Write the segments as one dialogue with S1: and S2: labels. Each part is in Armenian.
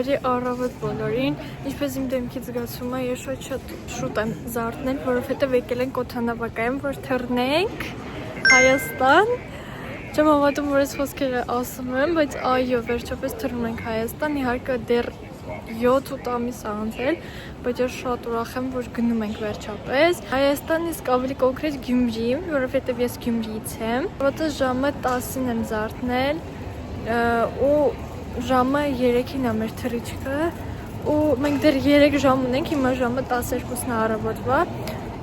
S1: Բարի առավոտ բոլորին, ինչպես իմ դեմքից զգացում է, ես շուտ եմ զարթնել, որովհետև եկել ենք օդանավակայան, որ թռնենք Հայաստան։ Չեմ հավատում, որ այս խոսքերը ասում եմ, բայց այո, վերջապես թռնում ենք Հայաստան, իհարկե դեռ 7-8 ամիս է անցել, բայց ես շատ ուրախ եմ, որ գնում ենք վերջապես Հայաստան, իսկ ավելի կոնկրետ Գյումրի, որովհետև ես Գյումրիից եմ։ Որտե ժամը 10-ին եմ զարթնել ու ժամը 3-ին է մեր թռիչքը ու մենք դեռ 3 ժամ ունենք, հիմա ժամը 12-ն է առավոտվա։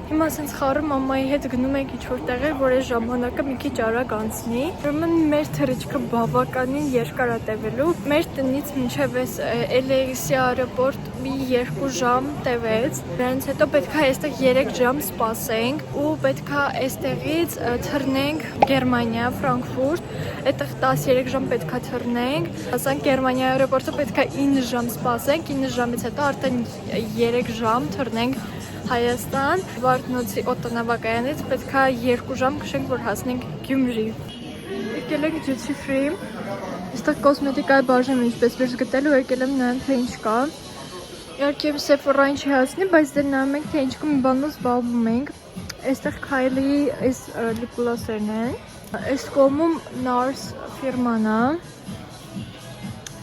S1: Հիմա ասենց խառը մամայի հետ գնում ենք ինչ-որ տեղեր, որ այս ժամանակը մի քիչ արագ անցնի։ Ուրեմն մեր թռիչքը բավականին երկար է տևելու։ Մեր տնից մինչև այս LAX-ի аэропорт մի 2 ժամ տևեց։ Դրանից հետո պետք է այստեղ 3 ժամ սպասենք ու պետք է այստեղից թռնենք Գերմանիա, Ֆրանկֆուրտ։ Այդտեղ 13 ժամ պետք է թռնենք։ Ասենք Գերմանիա аэропорtը պետք է 9 ժամ սպասենք, 9 ժամից հետո արդեն 3 ժամ թռնենք Հայաստան, Վարդնոցի օդանավակայանից պետք է 2 ժամ քշենք, որ հասնենք Գյումրի։ Եկել ենք duty free, այստեղ կոսմետիկայի բաժին ինչպես վերջ գտել ու եկել եմ նայեմ, թե ինչ կա։ Իհարկե Sephora-ին չի հասնի, բայց դեռ նայում ենք, թե ինչ կա, մի բանով զբաղվում ենք։ Այստեղ Kylie այս lip gloss-երն են։ Այս կողմում NARS ֆիրման է։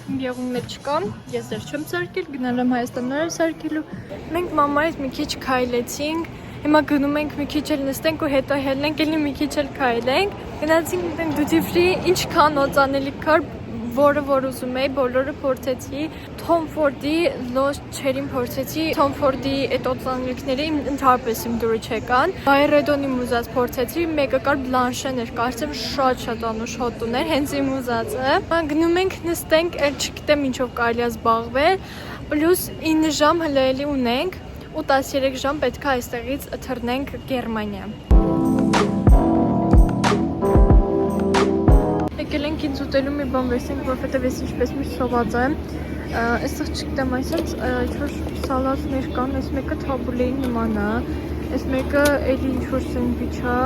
S1: Գեղում մեջ չկա, ես դեռ չեմ սարքել, գնալ եմ Հայաստան նոր եմ սարքելու։ Մենք մամայից մի քիչ քայլեցինք, հիմա գնում ենք մի քիչ էլ նստենք ու հետո հելնենք, ելի մի քիչ էլ քայլենք։ Գնացինք duty free, ինչքան օծանելիք կար, որը որ ուզում էի, բոլորը փորձեցի։ Tom Ford-ի Lost Cherry-ին փորձեցի, Tom Ford-ի այդ օծանելիքները ընդհանրապես իմ դուրը չեկան։ Byredo-ի ուզած փորձեցի, մեկը կար Blanche-ն էր, կարծեմ շատ անուշ հոտ ուներ, հենց իմ ուզածը։ Գնում ենք նստենք, էլ չգիտեմ ինչով կարելի է զբաղվել, պլյուս 9 ժամ հլելի ունենք ու 13 ժամ պետք է այստեղից թռնենք Գերմանիա։ Եկել ենք ինձ ուտելու մի բան վերցնենք, որովհետև ես ինչպես միշտ սոված եմ։ Այստեղ չգիտեմ, այսպես ինչ-որ սալատներ կան, այս մեկը թաբուլեի նման է, այս մեկը էլի ինչ-որ սենդվիչ է,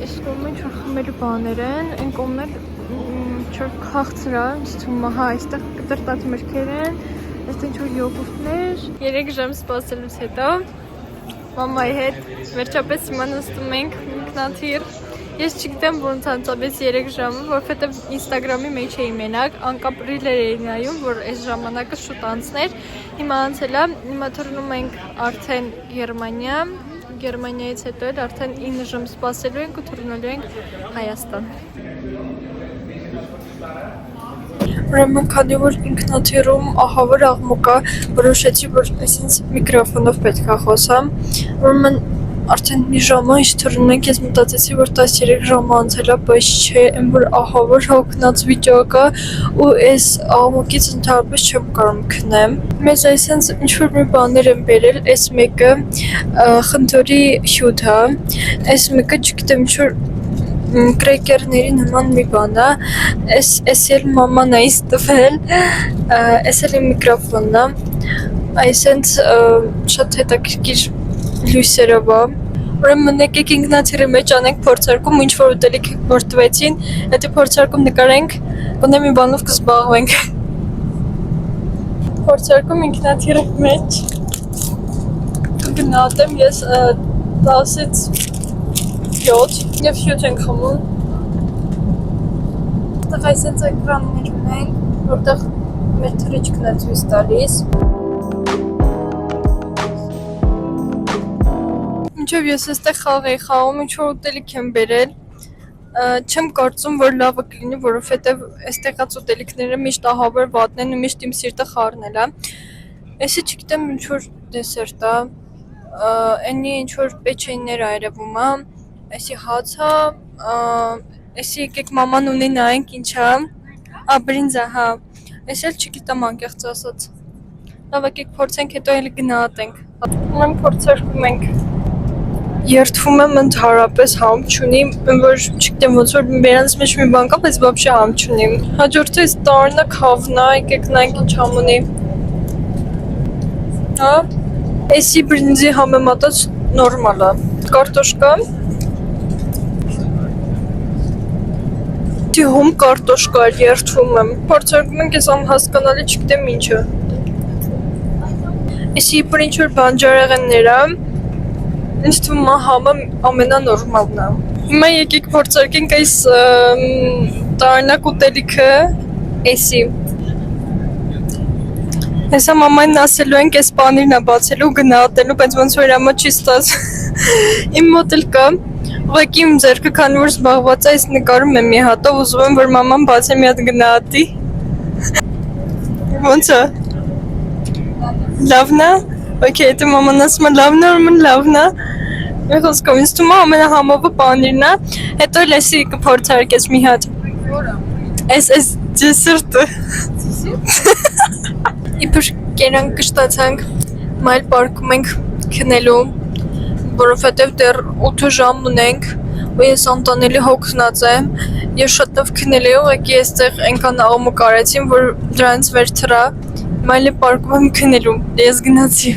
S1: այս կողմը ինչ-որ խմելու բաներ են, այն կողմն էլ ինչ-որ քաղցր է, ինձ թվում է, հա, այստեղ կտրտած մրգեր են, այստեղ ինչ-որ յոգուրտներ։ 3 ժամ սպասելուց հետո մամայի հետ վերջապես հիմա նստում ենք ինքնաթիռ։ Ես չգիտեմ ոնց անցավ այս 3 ժամը, որովհետև Instagram-ի մեջ էի մենակ, անկապ ռիլեր էի նայում, որ այս ժամանակը շուտ անցներ։ Հիմա անցել է, հիմա թռնում ենք արդեն Գերմանիա, Գերմանիայից հետո էլ արդեն 9 ժամ սպասելու ենք ու թռնելու ենք Հայաստան։ Ուրեմն քանի որ ինքնաթիռում ահավոր աղմուկ է, որոշեցի, որ այսինքն միկրոֆոնով պետք է խոսամ։ Ուրեմն արդեն մի ժամը ինչ թռնում ենք, ես մտածեցի, որ 13 ժամը անցել է, բայց չէ, այն որ ահավոր հոգնած վիճակ է ու այս աղմուկից ընդհանրապես չեմ կարող քնեմ։ Մեզ այսինքն ինչ-որ մի բաներ են բերել, այս մեկը խնձորի հյութ է, այս մեկը չգիտեմ ինչ-որ կրեկերների նման մի բան է, այս էլ մաման է ինձ տվել, այս էլ իմ միկրոֆոնն է, այսինքն շատ հետաքրքիր լույսերով է։ Ուրեմն եկեք ինքնաթիռի մեջ անենք փորձարկում, ինչ որ ուտելիք որ տվեցին, հետո փորձարկում նկարենք, գոնե մի բանով կզբաղվենք։ Փորձարկում ինքնաթիռի մեջ։ Գնահատեմ ես 10-ից 7 եւ 7 ենք խմում։ Այստեղ այսպես էկրաններ ունենք, որտեղ մեր թռիչքն է ցույց տալիս։ Մինչև ես այստեղ խաղ էի խաղում, ինչ-որ ուտելիք եմ բերել, չեմ կարծում, որ լավը կլինի, որովհետև այստեղած ուտելիքները միշտ ահավոր վատն են ու միշտ իմ սիրտը խառնել է։ Այսի չգիտեմ ինչ-որ դեսերտ է, այնի ինչ-որ պեչենիներ այրևում է, այսի հաց է, այսի եկեք մաման ունի նայենք ինչ է, բրինձա, հա, այսի էլ չգիտեմ անկեղծ ասած։ Լավ եկեք փորձենք, հետո էլ գնահատենք։ Ուրեմն փորձարկում ենք։ Երդվում եմ ընդհանրապես համ չունի, որ չգիտեմ ոնց որ բերանց մեջ մի բան կա, բայց բաբշե համ չունի։ Հաջորդը այս տարնը քավնա, եկեք նայենք ինչ համ ունի։ Հա, այսի բրինձի համեմատած նորմալ է։ Կարտոշկա, Թիհում կարտոշ կար, երթվում եմ։ Փորձարկում ենք ես անհասկանալի չգիտեմ ինչը։ Եսի իպր ինչ-որ բանջարեղեններ է, ինձ թվում է համը ամենանորմալն է։ Հիմա եկեք փորձարկենք այս տարօրինակ ուտելիքը, էսի։ Հեսա մամային ասելու ենք այս պանիրն է բացելու, գնահատելու, բայց ոնց որ իրամա չի ստաց։ Իմ մոտ էլ կա, ուղղակի իմ ձեռքը քանի որ զբաղված է, ես նկարում եմ մի հատով, ուզում եմ որ մաման բացի մի հատ գնահատի։ Ոնց է։ Լավն է։ Okay, դու մաման ասում է լավն է, ուրեմն լավն է։ Մի խոսքով ինձ թվում է ամենահամովը պանիրն է, հետո էլ էսի կփորձարկես մի հատ։ Այս դեսերտը։ Իբր կերանք կշտացանք, մայլ պարկում ենք քնելու, որովհետև դեռ 8 ժամ ունենք, ու ես անտանելի հոգնած եմ, ես շատ լավ քնել էի, ուղղակի այստեղ այնքան աղմուկ արեցին, որ դրանից վեր թռա, մայլ պարկում եմ քնելու, ես գնացի։